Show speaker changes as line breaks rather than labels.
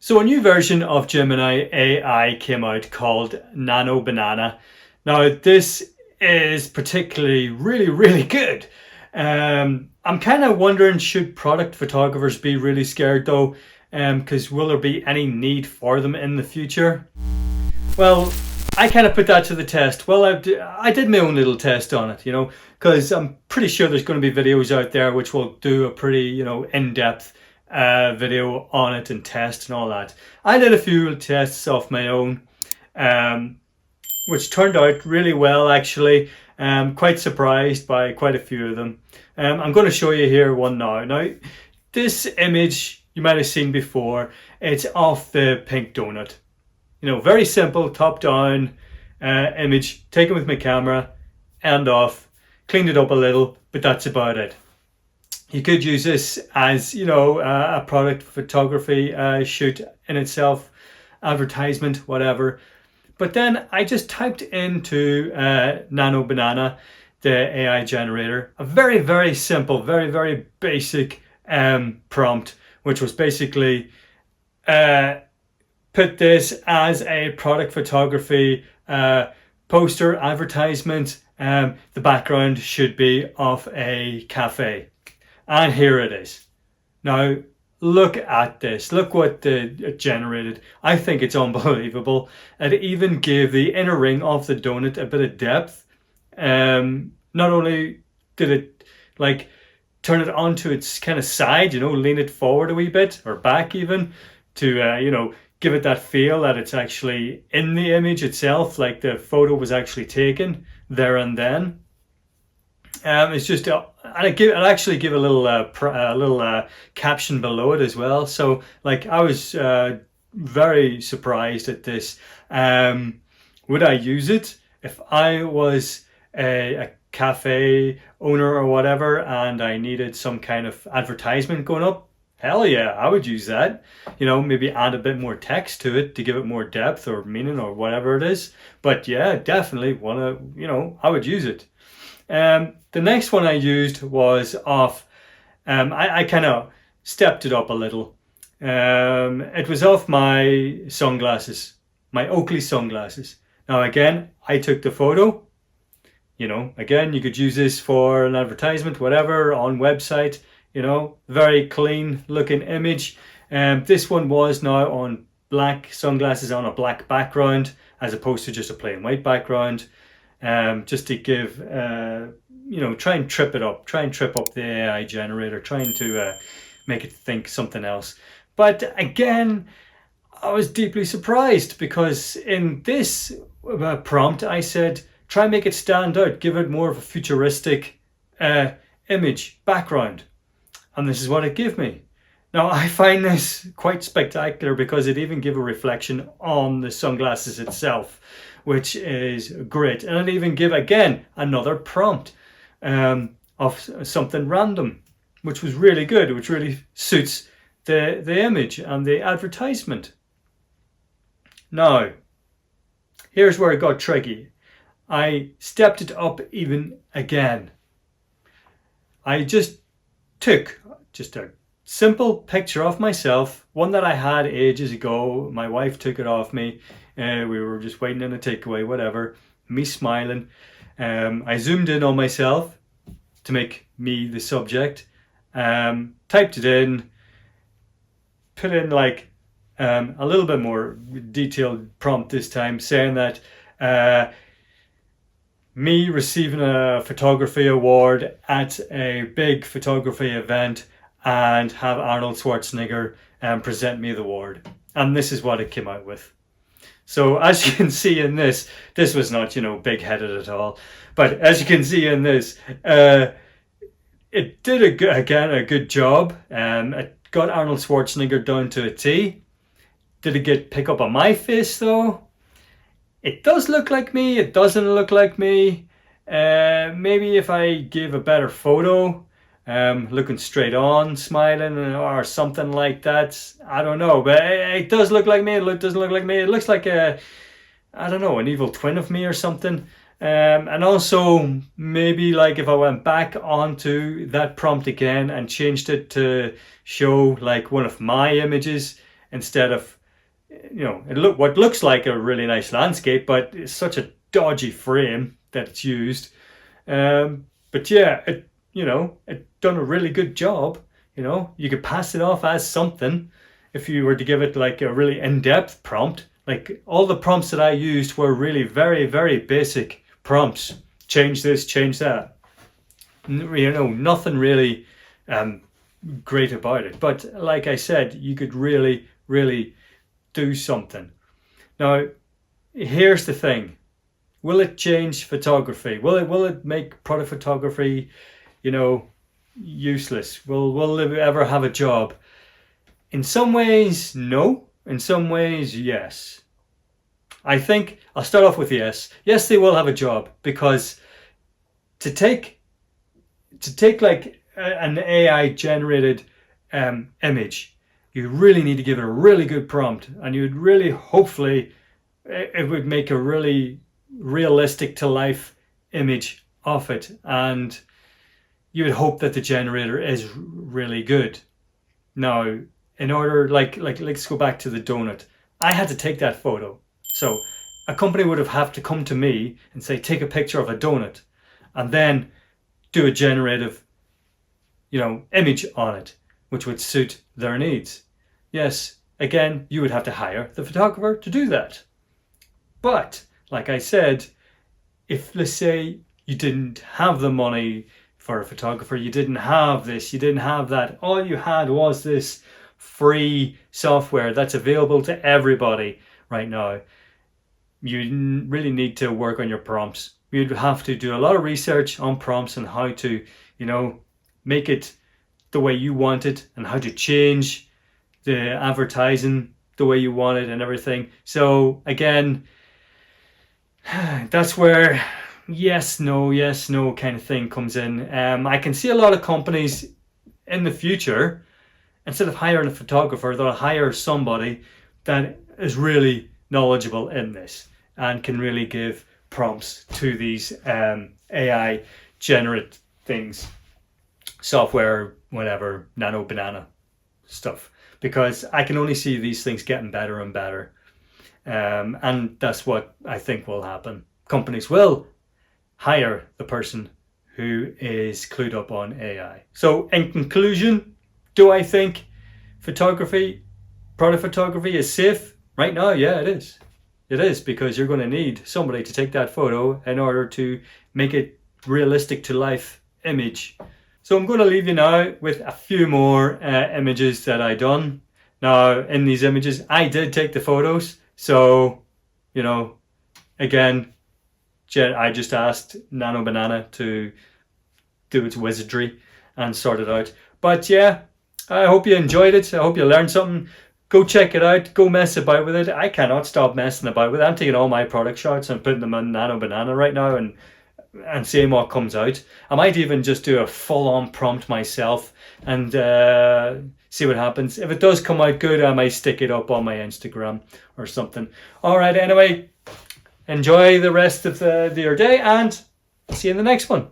So a new version of Gemini AI came out called Nano Banana. Now this is particularly really good. I'm kind of wondering, should product photographers be really scared though? Because will there be any need for them in the future? Well, I kind of put that to the test. Well, I did my own little test on it, because I'm pretty sure there's going to be videos out there which will do a pretty, in-depth video on it and test and all that. I did a few tests of my own, which turned out really well actually. Quite surprised by quite a few of them. I'm going to show you here one now. Now, this image you might have seen before. It's of the pink donut. Very simple top-down image taken with my camera, and off, cleaned it up a little, but that's about it. You could use this as, a product photography shoot in itself, advertisement, whatever. But then I just typed into Nano Banana, the AI generator, a very simple, very basic prompt, which was basically put this as a product photography poster advertisement. The background should be of a cafe. And here it is. Now, look at this. Look what it generated. I think it's unbelievable. It even gave the inner ring of the donut a bit of depth. Not only did it turn it onto its kind of side, lean it forward a wee bit or back even to, give it that feel that it's actually in the image itself, like the photo was actually taken there and then. It's just, and it actually give a little caption below it as well. So I was very surprised at this. Would I use it if I was a cafe owner or whatever and I needed some kind of advertisement going up? Hell yeah, I would use that. Maybe add a bit more text to it to give it more depth or meaning or whatever it is. But yeah, definitely I would use it. The next one I used was off, I kind of stepped it up a little. It was off my sunglasses, my Oakley sunglasses. Now again, I took the photo. Again, you could use this for an advertisement, whatever, on website. Very clean looking image. This one was now on black sunglasses on a black background as opposed to just a plain white background. Just to give, try and trip it up, try and trip up the AI generator, trying to make it think something else. But again, I was deeply surprised because in this prompt, I said, try and make it stand out, give it more of a futuristic image background. And this is what it gave me. Now, I find this quite spectacular because it even gave a reflection on the sunglasses itself, which is great. And it even give, again, another prompt of something random, which was really good, which really suits the image and the advertisement. Now, here's where it got tricky. I stepped it up even again. I just took a simple picture of myself, one that I had ages ago. My wife took it off me. We were just waiting in a takeaway, whatever. Me smiling. I zoomed in on myself to make me the subject. Typed it in. Put in a little bit more detailed prompt this time, saying that me receiving a photography award at a big photography event and have Arnold Schwarzenegger present me the award. And this is what it came out with. So as you can see in this was not, big-headed at all. But as you can see in this, it did, a good job. It got Arnold Schwarzenegger down to a T. Did it pick up on my face, though? It does look like me. It doesn't look like me. Maybe if I gave a better photo, looking straight on, smiling, or something like that. I don't know, but it does look like me. It doesn't look like me. It looks like an evil twin of me or something. And also maybe if I went back onto that prompt again and changed it to show one of my images, instead of, what looks like a really nice landscape, but it's such a dodgy frame that it's used. But yeah, it done a really good job. You could pass it off as something if you were to give it like a really in-depth prompt. Like all the prompts that I used were really very, very basic prompts. Change this, change that. Nothing really great about it. But like I said, you could really, really do something. Now, here's the thing. Will it change photography? Will it make product photography, useless? Will it ever have a job? In some ways, no. In some ways, yes. I think I'll start off with yes. Yes, they will have a job, because to take like an AI generated image, you really need to give it a really good prompt, and you'd really, hopefully, it would make a really realistic to life image of it, and you would hope that the generator is really good. Now, in order, like let's go back to the donut. I had to take that photo. So a company would have to come to me and say, take a picture of a donut, and then do a generative, image on it, which would suit their needs. Yes, again, you would have to hire the photographer to do that. But like I said, if, let's say, you didn't have the money for a photographer, you didn't have this, you didn't have that, all you had was this free software that's available to everybody right now, you really need to work on your prompts. You'd have to do a lot of research on prompts and how to, make it the way you want it, and how to change the advertising the way you want it and everything. So again, that's where yes, no kind of thing comes in. I can see a lot of companies in the future, instead of hiring a photographer, they'll hire somebody that is really knowledgeable in this and can really give prompts to these AI generate things, software, whatever, Nano Banana stuff, because I can only see these things getting better and better. And that's what I think will happen. Companies will hire the person who is clued up on AI. So in conclusion, do I think product photography is safe? Right now, yeah, it is. It is, because you're going to need somebody to take that photo in order to make it realistic to life image. So I'm going to leave you now with a few more images that I done. Now, in these images, I did take the photos. So, again, I just asked Nano Banana to do its wizardry and sort it out. But yeah, I hope you enjoyed it. I hope you learned something. Go check it out. Go mess about with it. I cannot stop messing about with it. I'm taking all my product shots and putting them on Nano Banana right now and seeing what comes out. I might even just do a full-on prompt myself and see what happens. If it does come out good, I might stick it up on my Instagram or something. All right, anyway, enjoy the rest of your day, and see you in the next one.